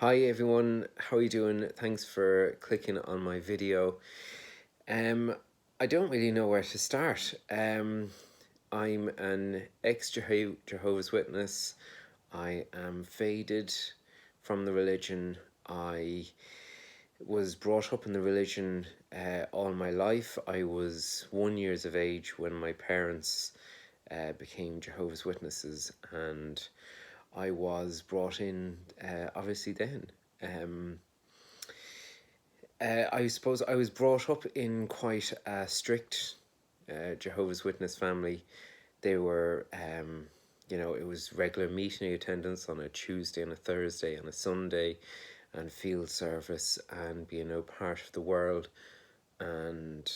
Hi everyone, how are you doing? Thanks for clicking on my video. Um, I don't really know where to start. I'm an ex-Jehovah's Witness. I am faded from the religion. I was brought up in the religion all my life. I was 1 years of age when my parents became Jehovah's Witnesses, and I was brought in obviously then. Um, I suppose I was brought up in quite a strict Jehovah's Witness family. They were, it was regular meeting attendance on a Tuesday and a Thursday and a Sunday, and field service, and being no part of the world, and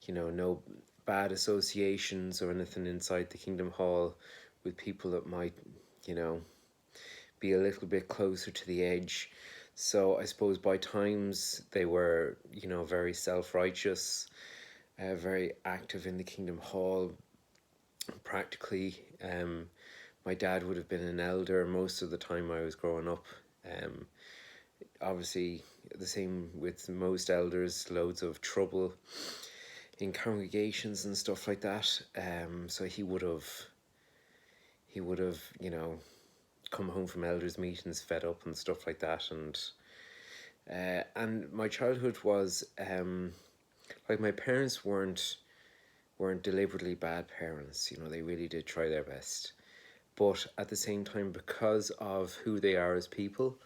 no bad associations or anything inside the Kingdom Hall with people that might, you know, be a little bit closer to the edge. So I suppose by times they were, very self-righteous, very active in the Kingdom Hall. Practically, my dad would have been an elder most of the time I was growing up. Um, Obviously, the same with most elders, loads of trouble in congregations and stuff like that. So he would have, come home from elders meetings fed up and stuff like that, and my childhood was like my parents weren't deliberately bad parents. They really did try their best, but at the same time, because of who they are as people,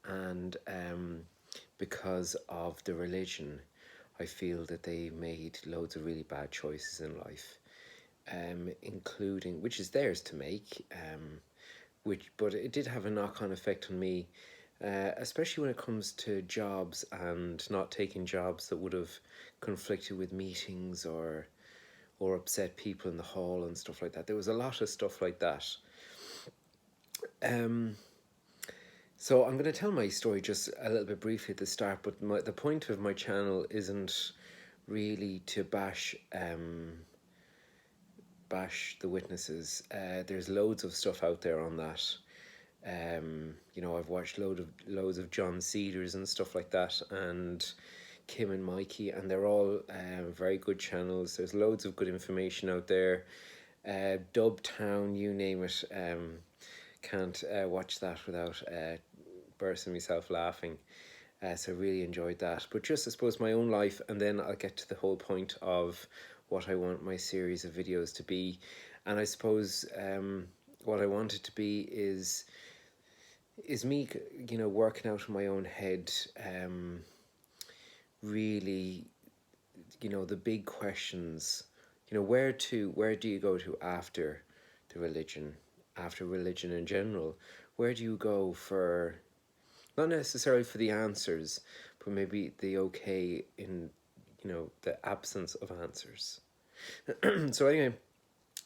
and because of the religion, I feel that they made loads of really bad choices in life, including, which is theirs to make, but it did have a knock-on effect on me, especially when it comes to jobs and not taking jobs that would have conflicted with meetings or upset people in the hall and stuff like that. There was a lot of stuff like that. Um, so I'm going to tell my story just a little bit briefly at the start, but the point of my channel isn't really to bash the witnesses. There's loads of stuff out there on that. I've watched loads of John Cedars and stuff like that, and Kim and Mikey, and they're all very good channels. There's loads of good information out there. Dubtown, you name it. Can't watch that without bursting myself laughing. So I really enjoyed that. But just, I suppose, my own life, and then I'll get to the whole point of what I want my series of videos to be. And I suppose what I want it to be is me, working out in my own head, really, the big questions. Where do you go to after the religion, after religion in general? Where do you go for, not necessarily for the answers, but maybe the okay in, the absence of answers. So anyway,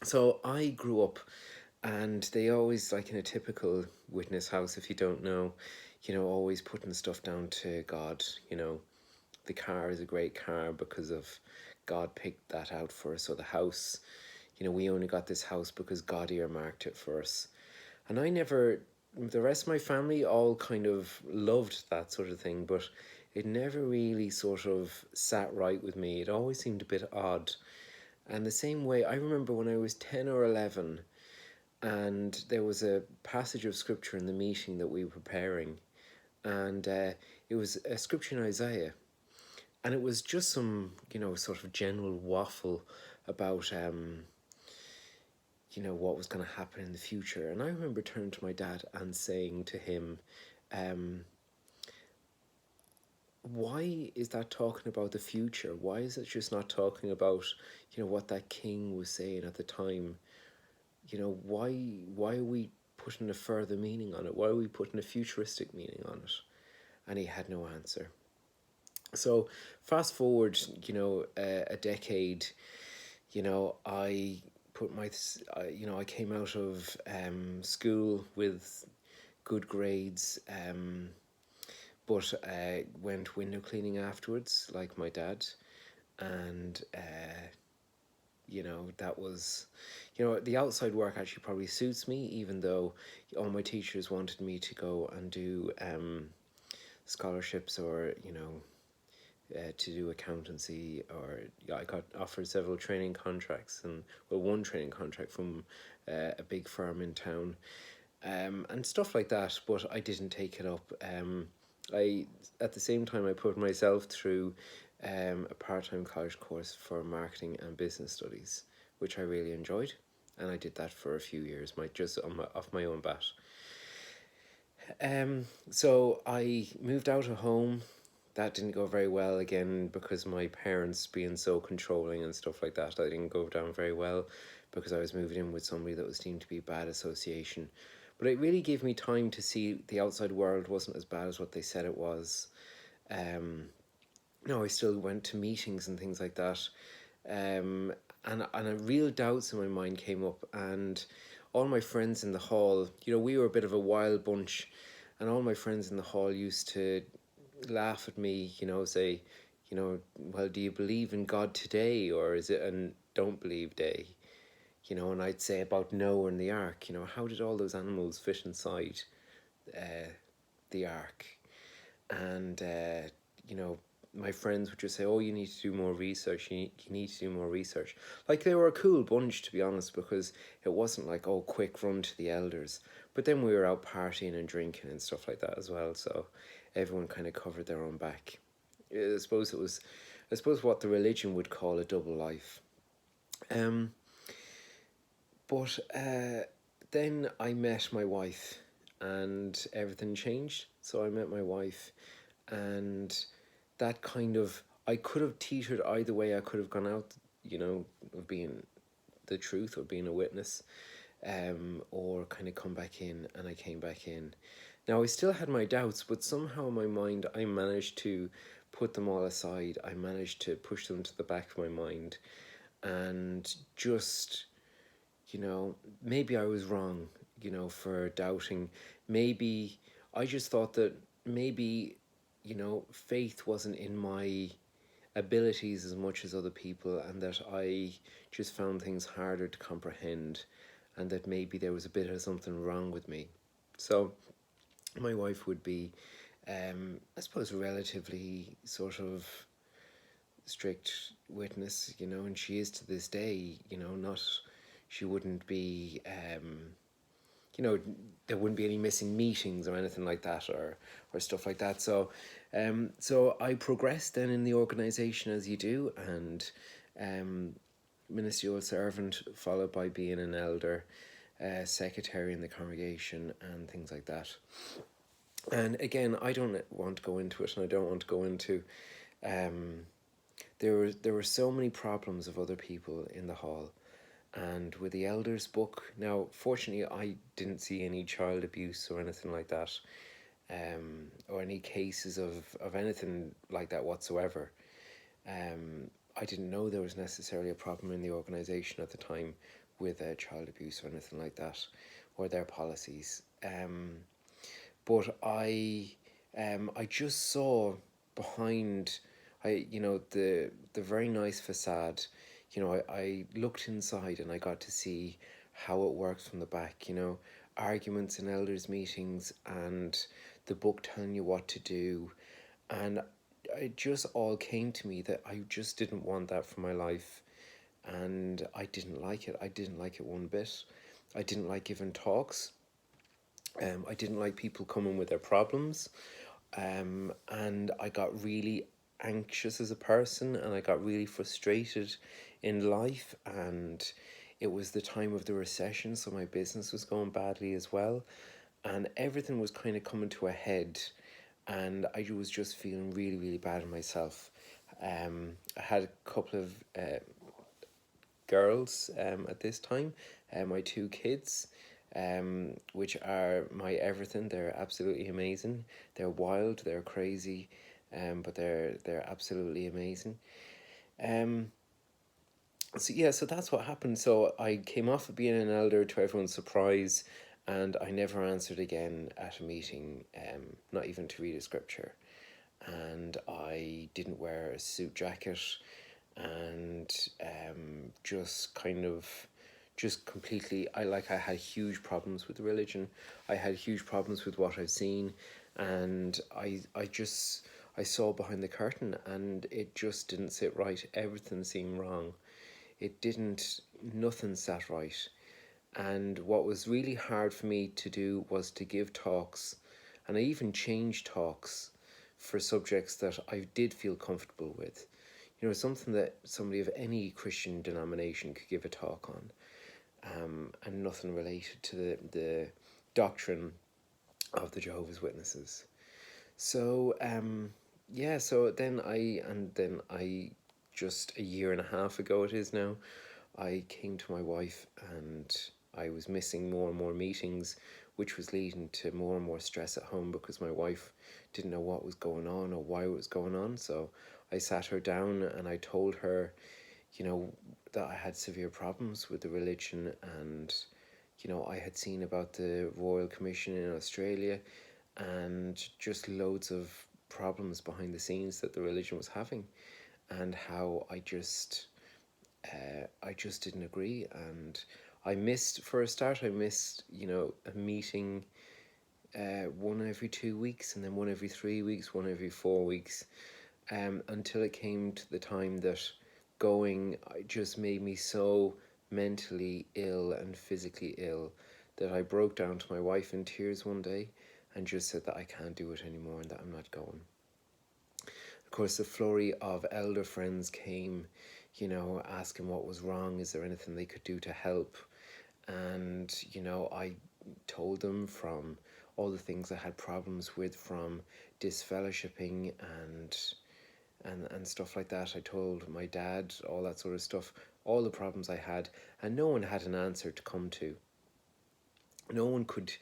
so I grew up, and they always, like in a typical witness house, if you don't know, always putting stuff down to God. The car is a great car because of God picked that out for us. So the house, we only got this house because God earmarked it for us. And the rest of my family all kind of loved that sort of thing, but it never really sort of sat right with me. It always seemed a bit odd. And the same way, I remember when I was 10 or 11, and there was a passage of scripture in the meeting that we were preparing, and it was a scripture in Isaiah, and it was just some, sort of general waffle about, what was going to happen in the future. And I remember turning to my dad and saying to him, why is that talking about the future? Why is it just not talking about, what that king was saying at the time? Why are we putting a further meaning on it? Why are we putting a futuristic meaning on it? And he had no answer. So fast forward, a decade, I I came out of school with good grades, but I went window cleaning afterwards, like my dad, and that was, the outside work actually probably suits me, even though all my teachers wanted me to go and do scholarships, or to do accountancy, or I got offered several training contracts, and one training contract from a big firm in town, and stuff like that. But I didn't take it up. I At the same time, I put myself through a part-time college course for marketing and business studies, which I really enjoyed, and I did that for a few years, just off my own bat. So I moved out of home. That didn't go very well, again, because my parents being so controlling and stuff like that. I didn't go down very well, because I was moving in with somebody that was deemed to be bad association. But it really gave me time to see the outside world wasn't as bad as what they said it was. No, I still went to meetings and things like that. And a real doubts in my mind came up, and all my friends in the hall, we were a bit of a wild bunch, and all my friends in the hall used to laugh at me, say, well, do you believe in God today, or is it a don't believe day? And I'd say about Noah and the ark, how did all those animals fit inside the ark? And, my friends would just say, oh, you need to do more research, you need to do more research. Like, they were a cool bunch, to be honest, because it wasn't like, oh, quick run to the elders. But then we were out partying and drinking and stuff like that as well, so everyone kind of covered their own back. I suppose what the religion would call a double life. But then I met my wife, and everything changed. So I met my wife, and that kind of, I could have teetered either way. I could have gone out, of being the truth or being a witness, or kind of come back in, and I came back in. Now, I still had my doubts, but somehow in my mind, I managed to put them all aside. I managed to push them to the back of my mind, and just, maybe I was wrong, for doubting. Maybe I just thought that maybe, faith wasn't in my abilities as much as other people, and that I just found things harder to comprehend, and that maybe there was a bit of something wrong with me. So my wife would be, I suppose, relatively sort of strict witness, and she is to this day, not, she wouldn't be, there wouldn't be any missing meetings or anything like that, or stuff like that. So I progressed then in the organisation, as you do, and ministerial servant, followed by being an elder, secretary in the congregation, and things like that. And again, I don't want to go into it, and I don't want to go into, there were so many problems of other people in the hall. And with the elders book, now fortunately I didn't see any child abuse or anything like that, or any cases of anything like that whatsoever. I didn't know there was necessarily a problem in the organisation at the time with child abuse or anything like that, or their policies. But I just saw behind, the very nice facade. I looked inside, and I got to see how it works from the back. Arguments in elders meetings, and the book telling you what to do, and it just all came to me that I just didn't want that for my life, and I didn't like it. I didn't like it one bit. I didn't like giving talks. I didn't like people coming with their problems, and I got really anxious as a person, and I got really frustrated in life, and it was the time of the recession, so my business was going badly as well, and everything was kind of coming to a head, and I was just feeling really, really bad in myself. I had a couple of girls at this time, my two kids, which are my everything. They're absolutely amazing. They're wild, they're crazy, but they're absolutely amazing. So that's what happened. So I came off of being an elder, to everyone's surprise, and I never answered again at a meeting, not even to read a scripture. And I didn't wear a suit jacket, and just kind of just completely I had huge problems with religion. I had huge problems with what I've seen, and I saw behind the curtain, and it just didn't sit right. Everything seemed wrong. It didn't, nothing sat right. And what was really hard for me to do was to give talks, and I even changed talks for subjects that I did feel comfortable with. Something that somebody of any Christian denomination could give a talk on, and nothing related to the doctrine of the Jehovah's Witnesses. So yeah, so then I just a year and a half ago it is now, I came to my wife, and I was missing more and more meetings, which was leading to more and more stress at home because my wife didn't know what was going on or why it was going on. So I sat her down and I told her, that I had severe problems with the religion, and I had seen about the Royal Commission in Australia and just loads of problems behind the scenes that the religion was having, and how I just didn't agree. And for a start, I missed, a meeting one every 2 weeks, and then one every 3 weeks, one every 4 weeks, until it came to the time that going just made me so mentally ill and physically ill that I broke down to my wife in tears one day and just said that I can't do it anymore and that I'm not going. Of course, the flurry of elder friends came, asking what was wrong, is there anything they could do to help? And, I told them from all the things I had problems with, from disfellowshipping and stuff like that. I told my dad all that sort of stuff, all the problems I had, and no one had an answer to come to. No one could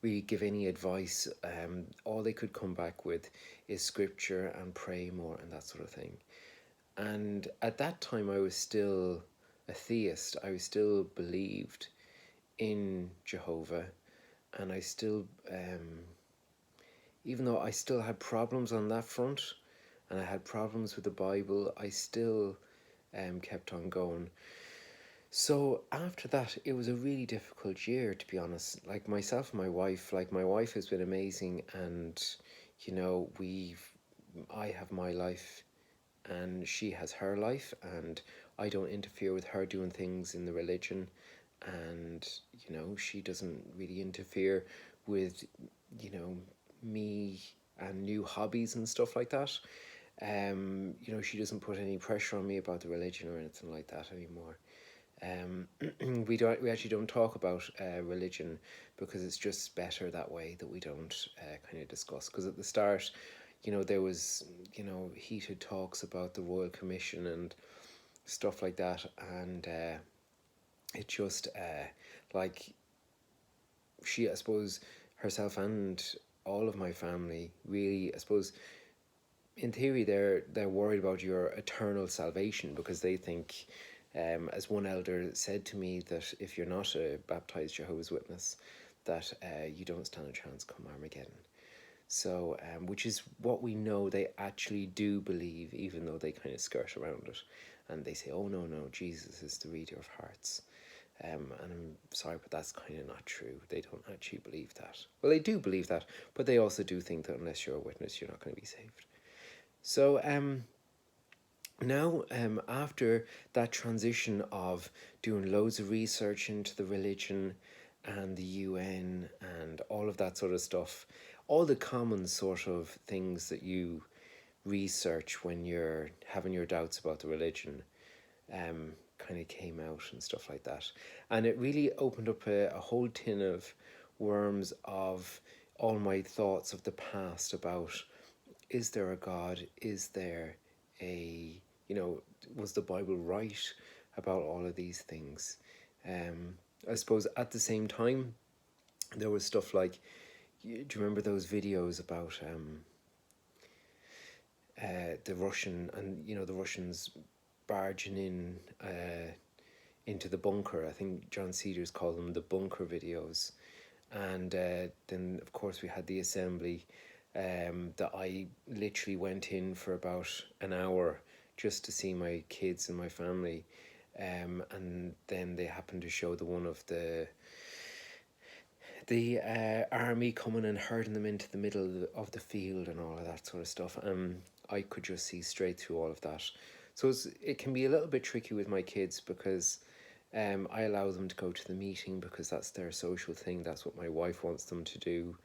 really give any advice. All they could come back with is scripture and pray more and that sort of thing. And at that time, I was still a theist. I was still believed in Jehovah, and I still, even though I still had problems on that front, and I had problems with the Bible, I still kept on going. So after that, it was a really difficult year, to be honest. Like myself and my wife, my wife has been amazing, and you know, I have my life, and she has her life, and I don't interfere with her doing things in the religion, and she doesn't really interfere with, me and new hobbies and stuff like that. She doesn't put any pressure on me about the religion or anything like that anymore. We actually don't talk about religion because it's just better that way, that we don't kind of discuss. Because at the start, there was heated talks about the Royal Commission and stuff like that, and it just like I suppose herself and all of my family really, I suppose, in theory, they're worried about your eternal salvation, because they think, as one elder said to me, that if you're not a baptized Jehovah's Witness, that you don't stand a chance come Armageddon. So, which is what we know they actually do believe, even though they kind of skirt around it, and they say, "Oh no, Jesus is the reader of hearts." And I'm sorry, but that's kind of not true. They don't actually believe that. Well, they do believe that, but they also do think that unless you're a witness, you're not going to be saved. So now, after that transition of doing loads of research into the religion and the UN and all of that sort of stuff, all the common sort of things that you research when you're having your doubts about the religion, kind of came out and stuff like that. And it really opened up a whole tin of worms of all my thoughts of the past about, is there a God? Is there a, was the Bible right about all of these things? I suppose at the same time, there was stuff like, do you remember those videos about the Russian, and the Russians barging in into the bunker? I think John Cedars called them the bunker videos. And then, of course, we had the assembly that I literally went in for about an hour just to see my kids and my family. And then they happened to show the one of the army coming and herding them into the middle of the field and all of that sort of stuff. I could just see straight through all of that. So it can be a little bit tricky with my kids because I allow them to go to the meeting because that's their social thing. That's what my wife wants them to do.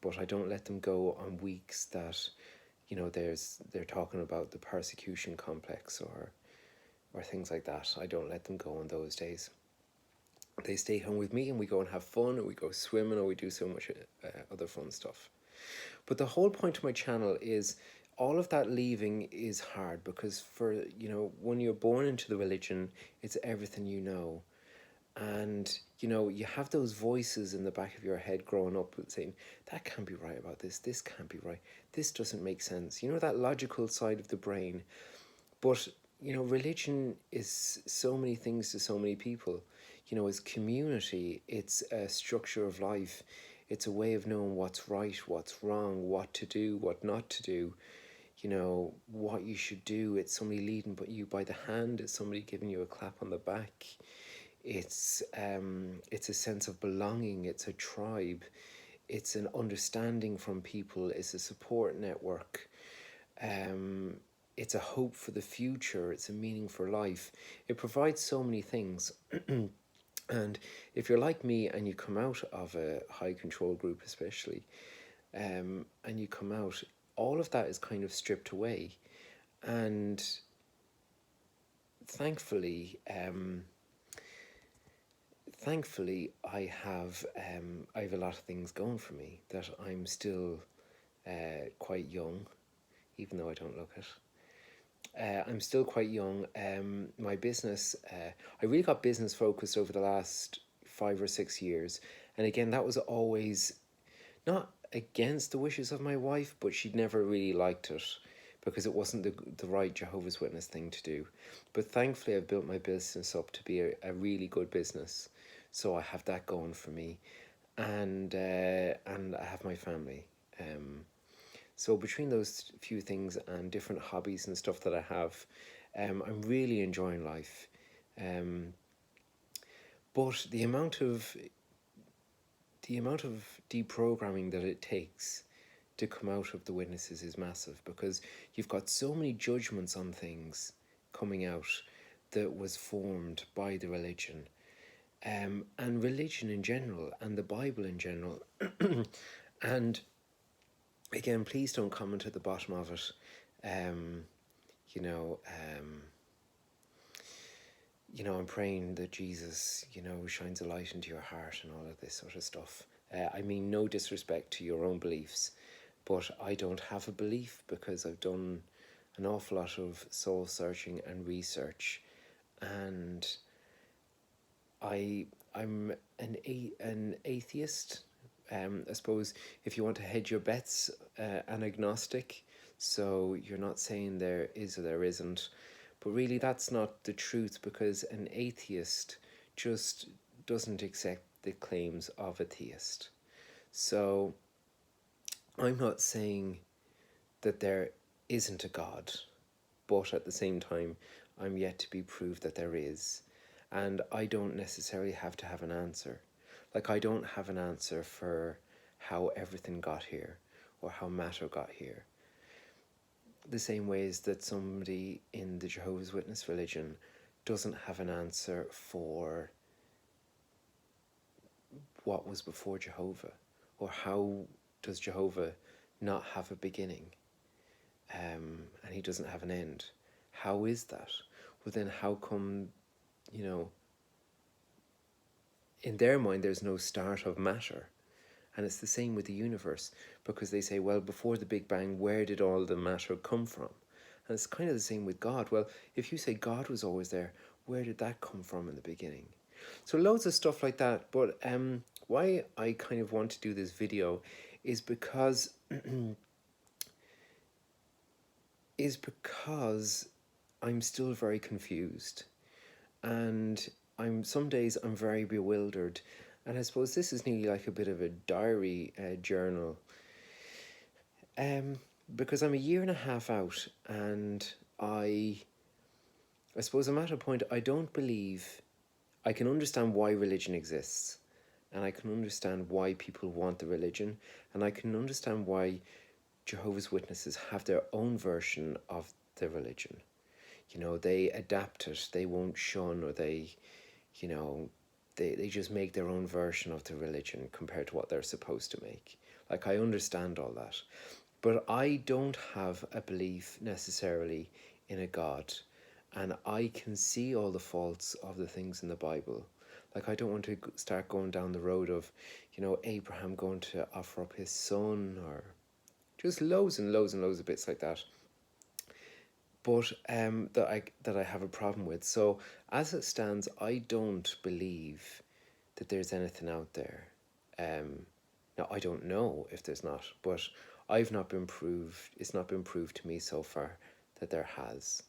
But I don't let them go on weeks that, they're talking about the persecution complex or things like that. I don't let them go on those days. They stay home with me and we go and have fun, or we go swimming, or we do so much other fun stuff. But the whole point of my channel is all of that leaving is hard because when you're born into the religion, it's everything you know. And you have those voices in the back of your head growing up saying, that can't be right about this can't be right, this doesn't make sense, that logical side of the brain. But religion is so many things to so many people. It's community, it's a structure of life, it's a way of knowing what's right, what's wrong, what to do, what not to do, what you should do. It's somebody leading you by the hand, it's somebody giving you a clap on the back. It's a sense of belonging, it's a tribe, it's an understanding from people, it's a support network. It's a hope for the future, it's a meaning for life. It provides so many things. And if you're like me and you come out of a high control group especially, and you come out, all of that is kind of stripped away. And thankfully I have a lot of things going for me, that I'm still quite young, even though I don't look it. I'm still quite young. My business, I really got business focused over the last 5 or 6 years. And again, that was always not against the wishes of my wife, but she'd never really liked it because it wasn't the right Jehovah's Witness thing to do. But thankfully, I've built my business up to be a really good business. So I have that going for me. And I have my family. So between those few things and different hobbies and stuff that I have, I'm really enjoying life. But the amount of deprogramming that it takes to come out of the witnesses is massive, because you've got so many judgments on things coming out that was formed by the religion, and religion in general, and the Bible in general. And again, please don't comment at the bottom of it. I'm praying that Jesus, shines a light into your heart and all of this sort of stuff. I mean, no disrespect to your own beliefs, but I don't have a belief because I've done an awful lot of soul searching and research, and I'm an atheist. I suppose if you want to hedge your bets, an agnostic. So you're not saying there is or there isn't, but really that's not the truth, because an atheist just doesn't accept the claims of a theist. So I'm not saying that there isn't a God, but at the same time, I'm yet to be proved that there is. And I don't necessarily have to have an answer. Like, I don't have an answer for how everything got here or how matter got here. The same ways that somebody in the Jehovah's Witness religion doesn't have an answer for what was before Jehovah, or how does Jehovah not have a beginning, and he doesn't have an end. How is that? Well, then how come, in their mind there's no start of matter? And it's the same with the universe, because they say, well, before the Big Bang, where did all the matter come from? And it's kind of the same with God. Well, if you say God was always there, where did that come from in the beginning? So loads of stuff like that. But why I kind of want to do this video is because I'm still very confused, and some days I'm very bewildered. And I suppose this is nearly like a bit of a diary journal, because I'm a year and a half out, and I suppose I'm at a point I don't believe. I can understand why religion exists, and I can understand why people want the religion, and I can understand why Jehovah's Witnesses have their own version of the religion. You know, they adapt it, they won't shun, or you know, they just make their own version of the religion compared to what they're supposed to make. Like, I understand all that. But I don't have a belief necessarily in a God. And I can see all the faults of the things in the Bible. Like, I don't want to start going down the road of, Abraham going to offer up his son, or just loads and loads and loads of bits like that. But that I have a problem with. So as it stands, I don't believe that there's anything out there. Now I don't know if there's not, but I've not been proved. It's not been proved to me so far that there has.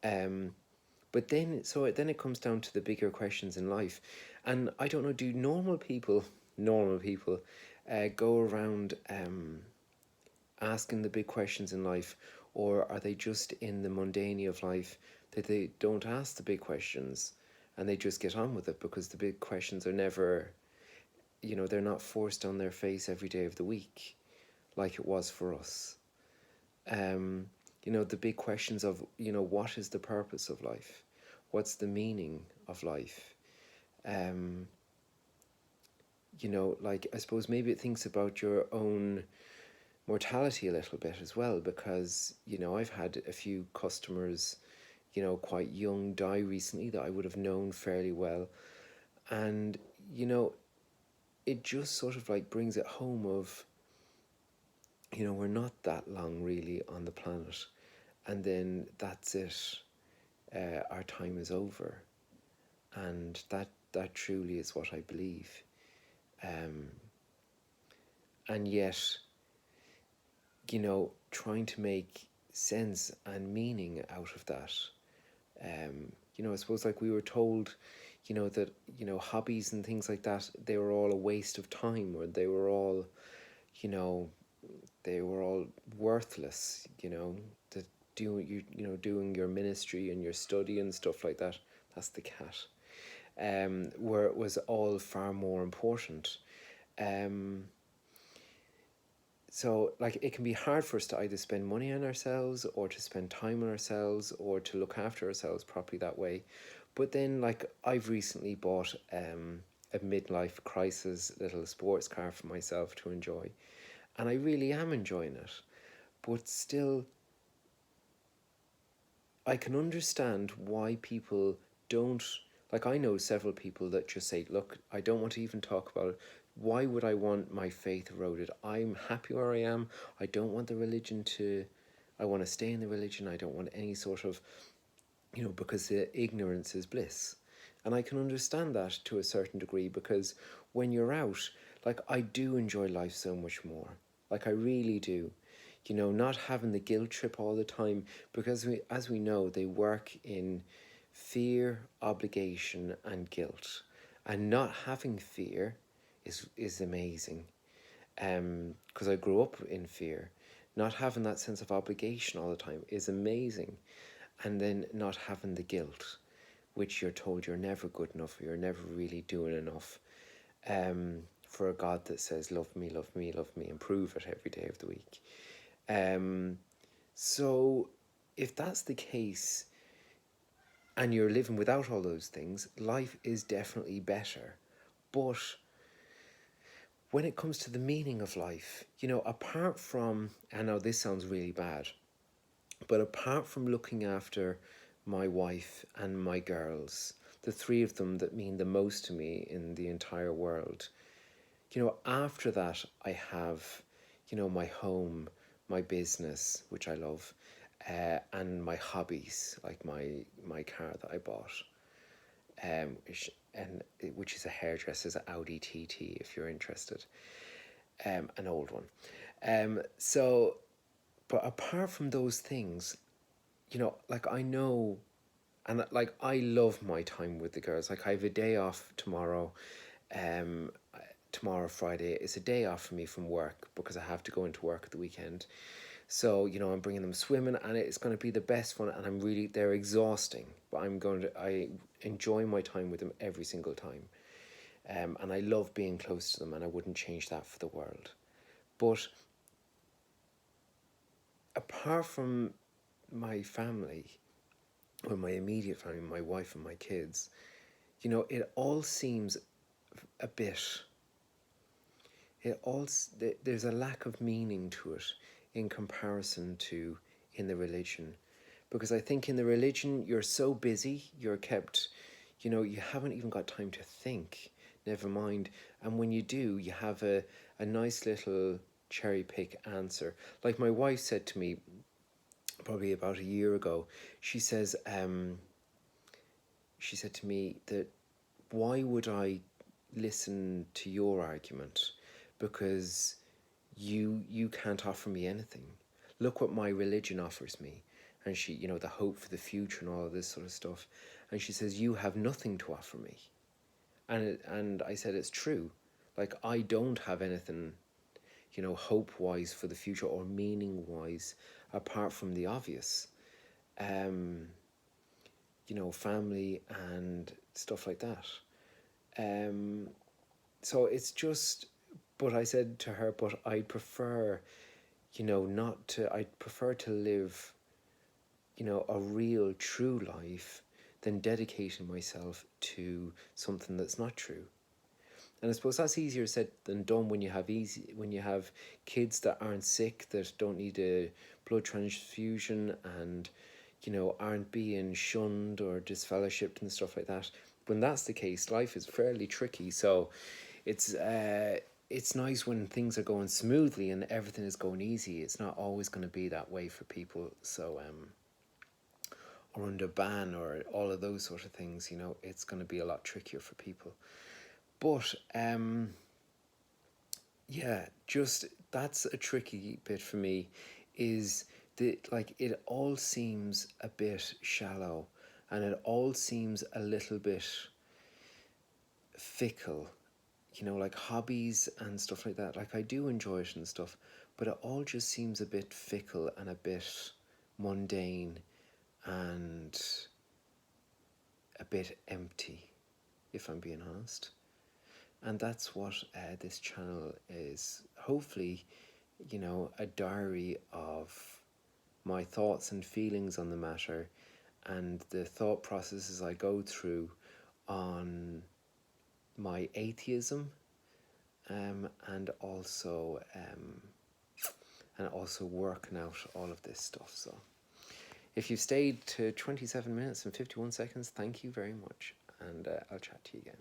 But then it comes down to the bigger questions in life, and I don't know. Do normal people, go around asking the big questions in life, or are they just in the mundanity of life that they don't ask the big questions and they just get on with it because the big questions are never, they're not forced on their face every day of the week like it was for us. The big questions of, what is the purpose of life? What's the meaning of life? Like, I suppose maybe it thinks about your own mortality a little bit as well, because I've had a few customers quite young die recently that I would have known fairly well, and it just sort of like brings it home of we're not that long really on the planet, and then that's it. Our time is over, and that truly is what I believe. And yet, trying to make sense and meaning out of that. I suppose, like, we were told, that, hobbies and things like that, they were all a waste of time, or they were all, they were all worthless, that doing your ministry and your study and stuff like that, that's the cat, where it was all far more important. So, like, it can be hard for us to either spend money on ourselves or to spend time on ourselves or to look after ourselves properly that way. But then, like, I've recently bought a midlife crisis little sports car for myself to enjoy, and I really am enjoying it. But still, I can understand why people don't. Like, I know several people that just say, look, I don't want to even talk about it. Why would I want my faith eroded? I'm happy where I am. I don't want the religion to. I want to stay in the religion. I don't want any sort of, because the ignorance is bliss. And I can understand that to a certain degree, because when you're out, like, I do enjoy life so much more. Like, I really do. Not having the guilt trip all the time, because as we know, they work in fear, obligation, and guilt. And not having fear is amazing. Because I grew up in fear. Not having that sense of obligation all the time is amazing. And then not having the guilt, which you're told you're never good enough, or you're never really doing enough. For a God that says, love me, love me, love me, and prove it every day of the week. So if that's the case, and you're living without all those things, life is definitely better. But when it comes to the meaning of life, apart from, I know this sounds really bad, but apart from looking after my wife and my girls, the three of them that mean the most to me in the entire world, after that I have, my home, my business, which I love, and my hobbies, like my car that I bought, which is a hairdresser's Audi TT, if you're interested, an old one. But apart from those things, like, I know, and like, I love my time with the girls. Like, I have a day off tomorrow. Tomorrow, Friday, is a day off for me from work because I have to go into work at the weekend. So, I'm bringing them swimming, and it's going to be the best fun, and they're exhausting, but I enjoy my time with them every single time. And I love being close to them, and I wouldn't change that for the world. But apart from my family, or my immediate family, my wife and my kids, it all seems a bit, there's a lack of meaning to it in comparison to in the religion. Because I think in the religion, you're so busy, you're kept, you haven't even got time to think, never mind. And when you do, you have a nice little cherry pick answer. Like my wife said to me probably about a year ago, she said to me that, why would I listen to your argument? Because you can't offer me anything. Look what my religion offers me. And she, the hope for the future and all of this sort of stuff. And she says, you have nothing to offer me. And I said, it's true. Like, I don't have anything, hope-wise for the future or meaning-wise, apart from the obvious. Family and stuff like that. So it's just, but I said to her, but I prefer, I'd prefer to live, a real, true life than dedicating myself to something that's not true. And I suppose that's easier said than done when you have kids that aren't sick, that don't need a blood transfusion, and aren't being shunned or disfellowshipped and stuff like that. When that's the case, life is fairly tricky. So it's nice when things are going smoothly and everything is going easy. It's not always going to be that way for people. So or under ban or all of those sort of things, it's going to be a lot trickier for people. But yeah, just that's a tricky bit for me, is that, like, it all seems a bit shallow, and it all seems a little bit fickle, like hobbies and stuff like that. Like, I do enjoy it and stuff, but it all just seems a bit fickle and a bit mundane and a bit empty, if I'm being honest. And that's what this channel is. Hopefully, a diary of my thoughts and feelings on the matter, and the thought processes I go through on my atheism, and also working out all of this stuff. So if you stayed to 27 minutes and 51 seconds, thank you very much, and I'll chat to you again.